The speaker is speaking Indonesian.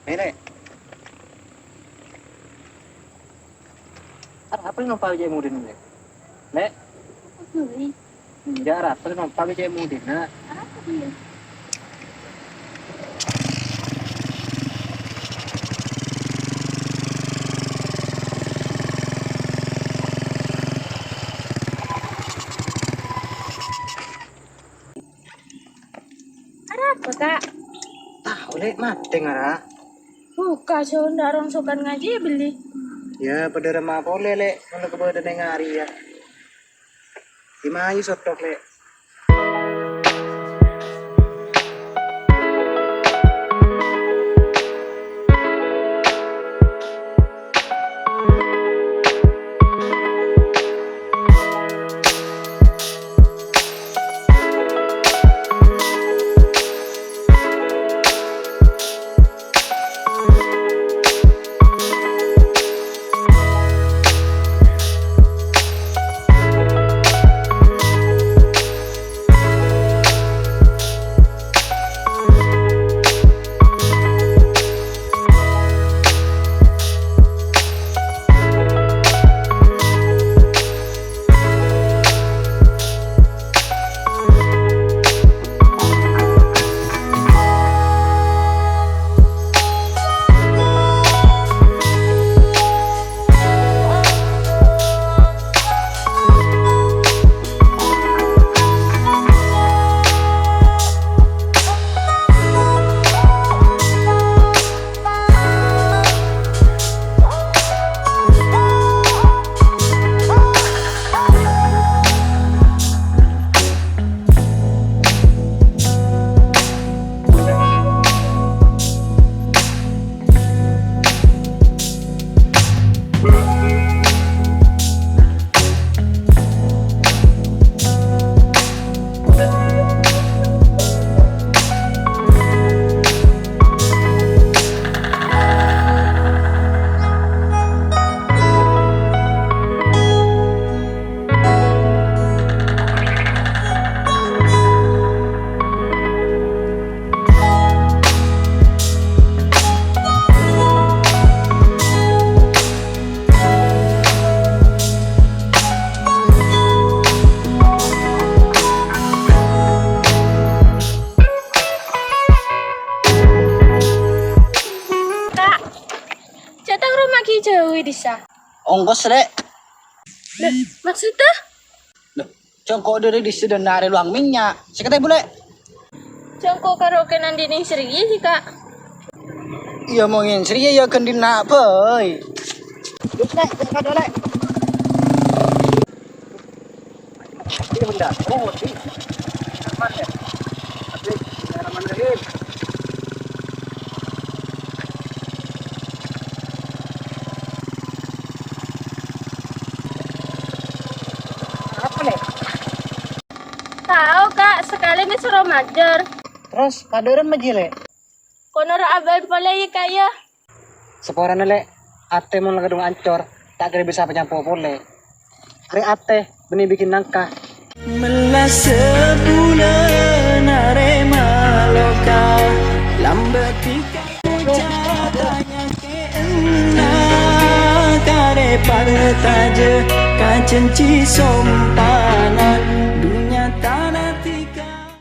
Lek. Apa yang nampak aja mudin lek? Lek. Ui, Jarak, apa yang nampak aja mudin na? apa dia? Ada apa kak? Tahu lek mati ngara. Buka sonda orang sokan ngaji ya beli. Ya pada remah boleh lek, kalau kepada ngari ya. Dimai sotok lek. Kak, catang rumah ki jauh di sa. Ongkos lek. Loh, maksudnya? Loh, congkok dari di sudah nari luang minyak. Sekatanya boleh. Jongko karaoke nandi ning Sri sih kak. Iya mau ngin ya kan dina boy. Duk lek, kado lek. Ini benda. Oh, ini. Aman ya. Tapi aman lagi. Apa lek? Tahu kak, sekali ini suruh majer. Terus kadoran majile. Konor abad boleh ya kak ya. Seporane lek. Ate mau lagadung ancor. Tak kira bisa penyampo boleh. Hari ate benih bikin nangka. Melas sebulan arema loka lambatika catanya ke enak kare partaje kacenci sompana